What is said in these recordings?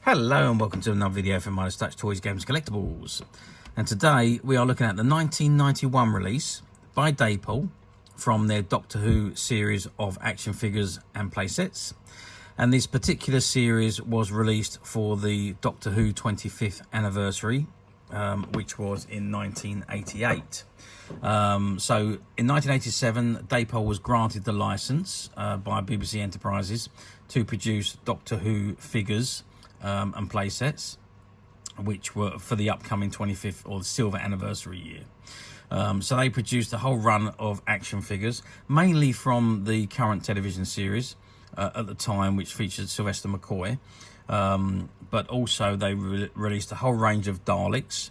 Hello and welcome to another video from Midas Touch Toys, Games and Collectibles. And today we are looking at the 1991 release by Dapol from their Doctor Who series of action figures and playsets. And this particular series was released for the Doctor Who 25th anniversary, which was in 1988. So in 1987, Dapol was granted the license by BBC Enterprises to produce Doctor Who figures and play sets, which were for the upcoming 25th or the silver anniversary year. So they produced a whole run of action figures, mainly from the current television series at the time, which featured Sylvester McCoy, but also they released a whole range of Daleks,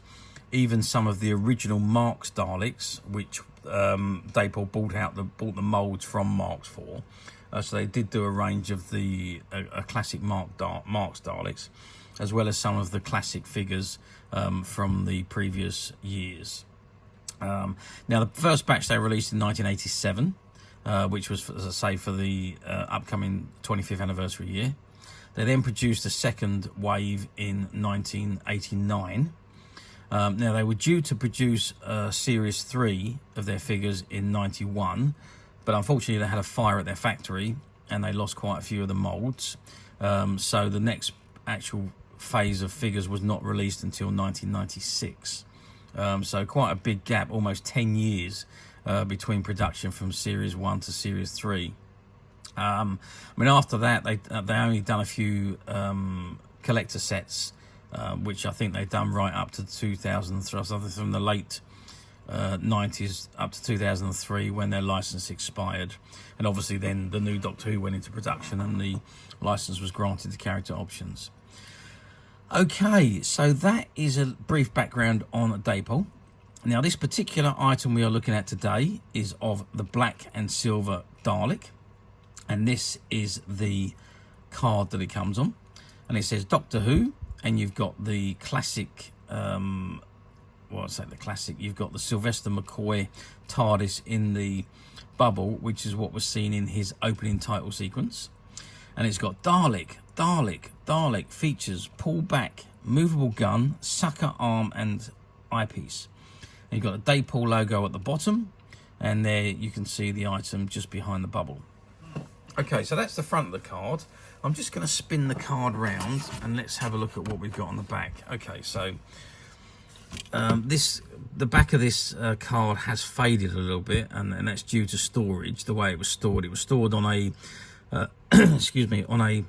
even some of the original Marx Daleks, which Dapol bought the molds from Marx for. So they did do a range of the classic Marx Daleks, as well as some of the classic figures from the previous years. Now, the first batch they released in 1987, which was, as I say, for the upcoming 25th anniversary year. They then produced a second wave in 1989. Now, they were due to produce Series 3 of their figures in 91, but unfortunately they had a fire at their factory and they lost quite a few of the molds. So the next actual phase of figures was not released until 1996. So quite a big gap, almost 10 years between production from Series 1 to Series 3. I mean, after that, they only done a few collector sets, which I think they've done right up to 2003, something from the late 90s up to 2003 when their license expired. And obviously then the new Doctor Who went into production and the license was granted to character options. Okay, so that is a brief background on Dapol. Now, this particular item we are looking at today is of the black and silver Dalek, and this is the card that it comes on, and it says Doctor Who, and you've got the classic you've got the Sylvester McCoy TARDIS in the bubble, which is what was seen in his opening title sequence. And it's got Dalek features pull back, movable gun, sucker arm and eyepiece. And you've got a Dapol logo at the bottom, and there you can see the item just behind the bubble. Okay, so that's the front of the card. I'm just going to spin the card round and let's have a look at what we've got on the back. Okay, so the back of this card has faded a little bit, and that's due to storage. The way it was stored on a excuse me, on a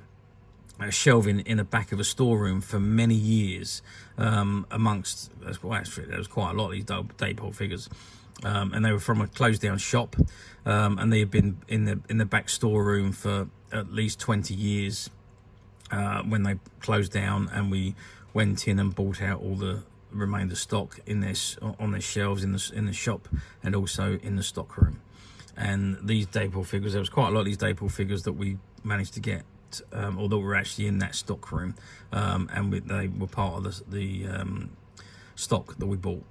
shelving in the back of a storeroom for many years, amongst, well, actually there was quite a lot of these Dapol figures, and they were from a closed down shop, and they had been in the back storeroom for at least 20 years when they closed down, and we went in and bought out all the remainder stock in this on their shelves in the shop, and also in the stock room. And these Dapol figures, there was quite a lot of these Dapol figures that we managed to get, or that were actually in that stock room, and they were part of the stock that we bought.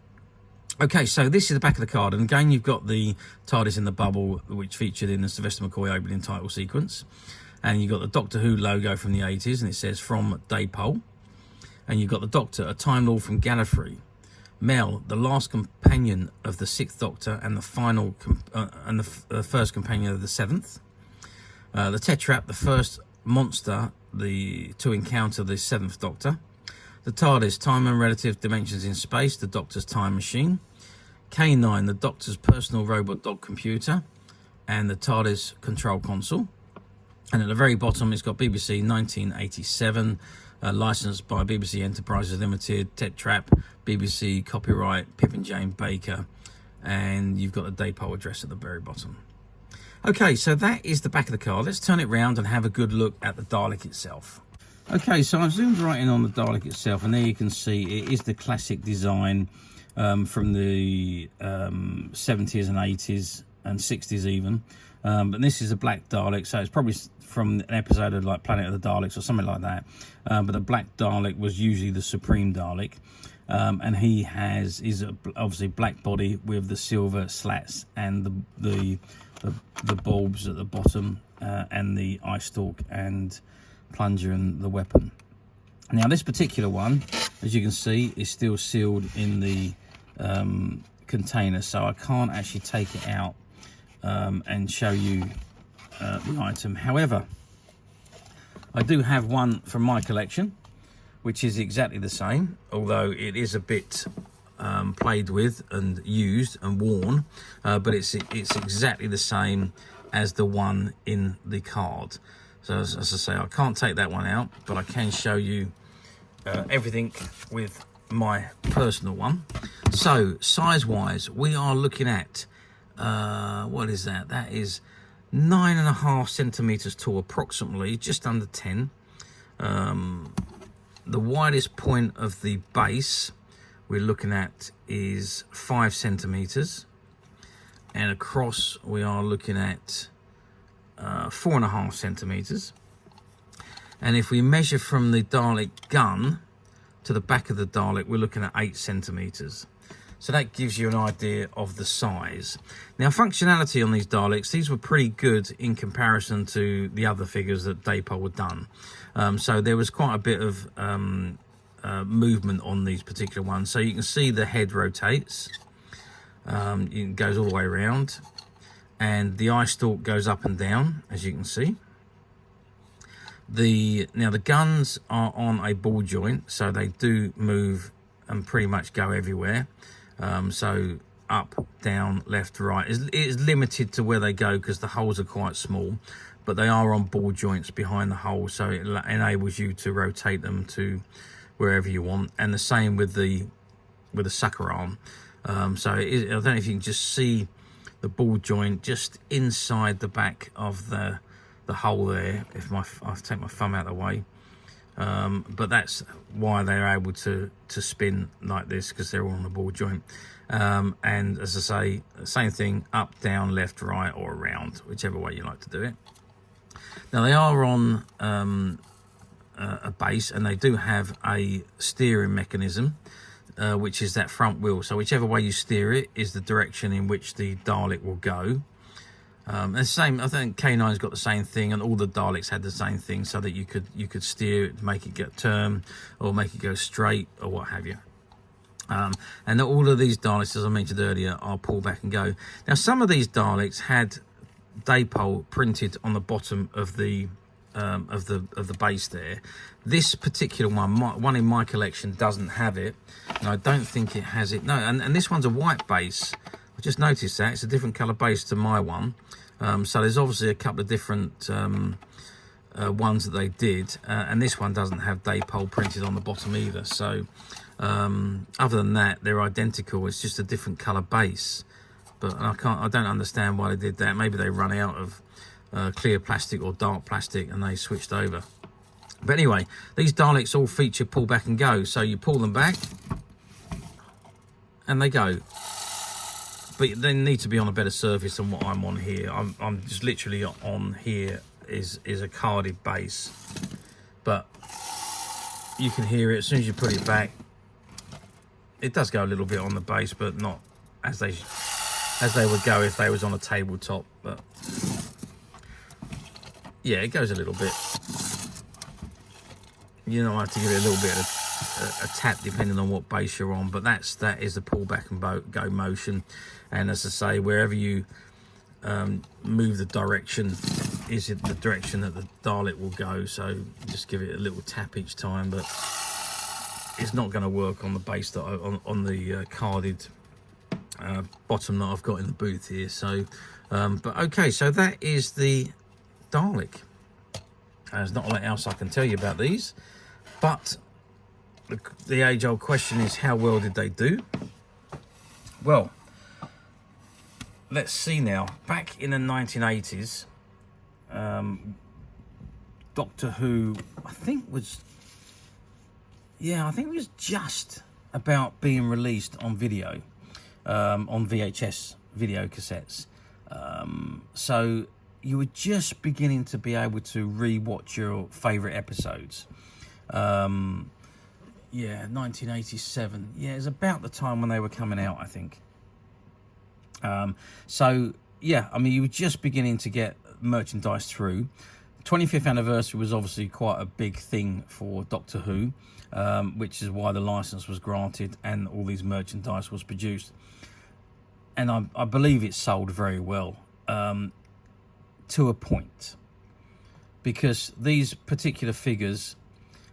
Okay, so this is the back of the card, and again you've got the TARDIS in the bubble, which featured in the Sylvester McCoy opening title sequence, and you've got the Doctor Who logo from the 80s, and it says from Dapol. And you've got the Doctor, a Time Lord from Gallifrey. Mel, the last companion of the 6th Doctor and the final the first companion of the 7th. The Tetrap, the first monster to encounter the 7th Doctor. The TARDIS, time and relative dimensions in space, the Doctor's time machine. K9, the Doctor's personal robot dog computer, and the TARDIS control console. And at the very bottom, it's got BBC 1987. Licensed by BBC Enterprises Limited, Tetrap, BBC, copyright Pip and Jane Baker, and you've got a Dapol address at the very bottom. Okay, so that is the back of the card. Let's turn it round and have a good look at the Dalek itself. Okay, so I've zoomed right in on the Dalek itself, and there you can see it is the classic design from the 70s and 80s and 60s even. But this is a black Dalek, so it's probably from an episode of like Planet of the Daleks or something like that. But the black Dalek was usually the Supreme Dalek, and he is obviously black body with the silver slats and the bulbs at the bottom, and the eye stalk and plunger and the weapon. Now this particular one, as you can see, is still sealed in the container, so I can't actually take it out and show you the item. However, I do have one from my collection which is exactly the same, although it is a bit played with and used and worn, but it's exactly the same as the one in the card. So as I say, I can't take that one out, but I can show you everything with my personal one. So size wise, we are looking at what is that? That is 9.5 centimeters tall, approximately, just under 10. The widest point of the base we're looking at is 5 centimeters, and across we are looking at 4.5 centimeters. And if we measure from the Dalek gun to the back of the Dalek, we're looking at 8 centimeters. So that gives you an idea of the size. Now, functionality on these Daleks, these were pretty good in comparison to the other figures that Dapol had done. So there was quite a bit of movement on these particular ones. So you can see the head rotates, it goes all the way around, and the eye stalk goes up and down, as you can see. Now the guns are on a ball joint, so they do move and pretty much go everywhere. So up, down, left, right. It is limited to where they go because the holes are quite small, but they are on ball joints behind the hole, so it enables you to rotate them to wherever you want. And the same with the sucker arm. So I don't know if you can just see the ball joint just inside the back of the hole there. If I'll take my thumb out of the way. But that's why they're able to spin like this, because they're all on the ball joint. And as I say, same thing, up, down, left, right, or around, whichever way you like to do it. Now they are on a base, and they do have a steering mechanism, which is that front wheel. So whichever way you steer it is the direction in which the Dalek will go. The same, I think K9's got the same thing, and all the Daleks had the same thing, so that you could steer it, make it get turn, or make it go straight, or what have you. And all of these Daleks, as I mentioned earlier, are pull back and go. Now, some of these Daleks had Dapol printed on the bottom of the base there. This particular one in my collection doesn't have it, and I don't think it has it. No, and this one's a white base. I just noticed that it's a different colour base to my one. So there's obviously a couple of different ones that they did, and this one doesn't have Dapol printed on the bottom either. So other than that, they're identical. It's just a different colour base. But I don't understand why they did that. Maybe they run out of clear plastic or dark plastic and they switched over. But anyway, these Daleks all feature pull back and go. So you pull them back and they go. But they need to be on a better surface than what I'm on here. I'm just literally on here is a carded base. But you can hear it as soon as you put it back. It does go a little bit on the base, but not as they would go if they was on a tabletop. But yeah, it goes a little bit. You know, I have to give it a little bit of a tap depending on what base you're on, but that is the pull back and go motion. And as I say, wherever you move the direction is it the direction that the Dalek will go. So just give it a little tap each time, but it's not going to work on the base that on the carded bottom that I've got in the booth here. So but okay, so that is the Dalek. There's not a lot else I can tell you about these, but the age-old question is, how well did they do? Well, let's see now. Back in the 1980s, Doctor Who, I think was just about being released on video, on VHS video cassettes. So you were just beginning to be able to re-watch your favourite episodes. 1987. Yeah, it's about the time when they were coming out, I think. So yeah, I mean, you were just beginning to get merchandise through. 25th anniversary was obviously quite a big thing for Doctor Who, which is why the license was granted and all these merchandise was produced. And I believe it sold very well, to a point, because these particular figures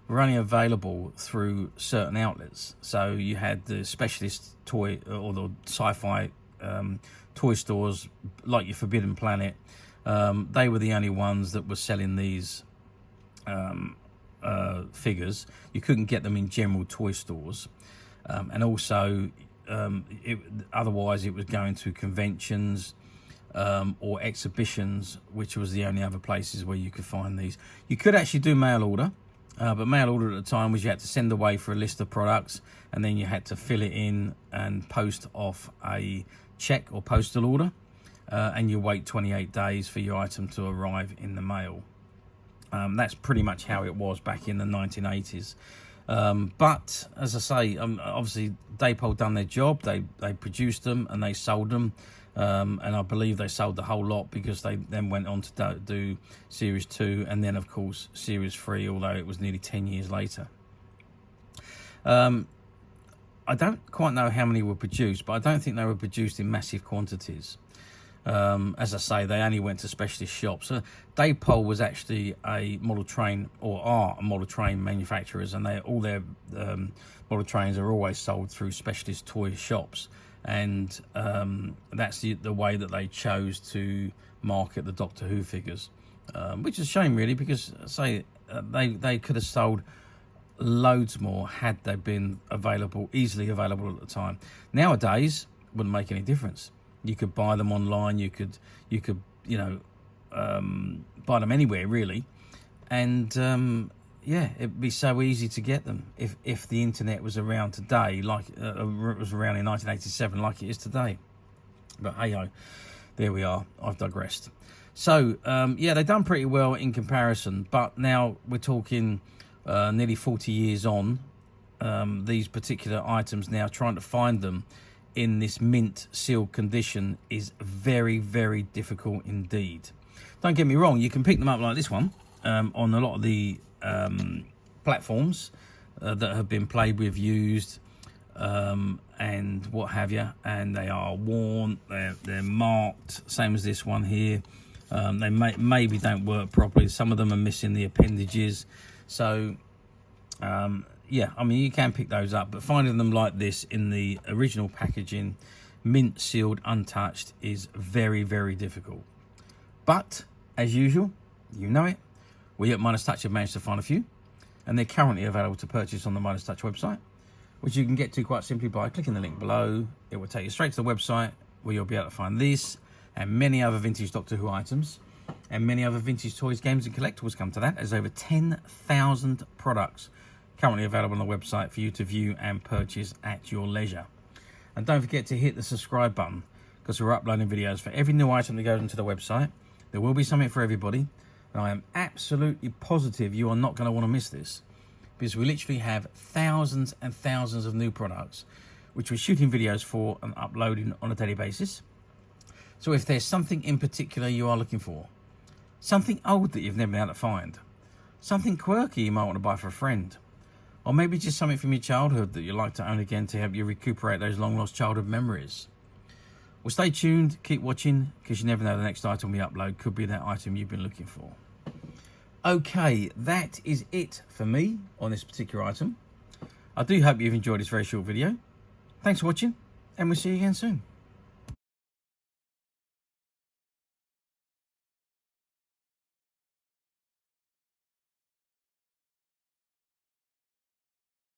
were only available through certain outlets. So you had the specialist toy or the sci-fi toy stores like your Forbidden Planet. They were the only ones that were selling these figures. You couldn't get them in general toy stores, and also otherwise it was going to conventions or exhibitions, which was the only other places where you could find these. You could actually do mail order, but mail order at the time was you had to send away for a list of products, and then you had to fill it in and post off a check or postal order, and you wait 28 days for your item to arrive in the mail. That's pretty much how it was back in the 1980s. But as I say, obviously Dapol done their job. They produced them and they sold them, and I believe they sold the whole lot, because they then went on to do Series 2 and then of course Series 3, although it was nearly 10 years later. I don't quite know how many were produced, but I don't think they were produced in massive quantities. As I say, they only went to specialist shops. Dapol was actually a model train, or are model train manufacturers, and all their model trains are always sold through specialist toy shops, and that's the way that they chose to market the Doctor Who figures, which is a shame really, because they could have sold loads more had they been easily available at the time. Nowadays, wouldn't make any difference. You could buy them online. You could buy them anywhere really, and yeah, it'd be so easy to get them if the internet was around today, like it was around in 1987, like it is today. But hey ho, there we are. I've digressed. So yeah, they've done pretty well in comparison, but now we're talking nearly 40 years on. These particular items now, trying to find them in this mint sealed condition is very, very difficult indeed. Don't get me wrong, you can pick them up like this one on a lot of the platforms that have been played with, used, and what have you, and they are worn, they're marked, same as this one here. They maybe don't work properly. Some of them are missing the appendages. So yeah, I mean, you can pick those up, but finding them like this in the original packaging, mint sealed, untouched, is very, very difficult. But as usual, you know it, we at Midas Touch have managed to find a few, and they're currently available to purchase on the Midas Touch website, which you can get to quite simply by clicking the link below. It will take you straight to the website, where you'll be able to find this and many other vintage Doctor Who items, and many other vintage toys, games and collectibles come to that. There's over 10,000 products currently available on the website for you to view and purchase at your leisure. And don't forget to hit the subscribe button, because we're uploading videos for every new item that goes into the website. There will be something for everybody, and I am absolutely positive you are not going to want to miss this, because we literally have thousands and thousands of new products which we're shooting videos for and uploading on a daily basis. So if there's something in particular you are looking for, something old that you've never been able to find, something quirky you might want to buy for a friend, or maybe just something from your childhood that you'd like to own again to help you recuperate those long lost childhood memories, well, stay tuned, keep watching, because you never know, the next item we upload could be that item you've been looking for. Okay, that is it for me on this particular item. I do hope you've enjoyed this very short video. Thanks for watching, and we'll see you again soon.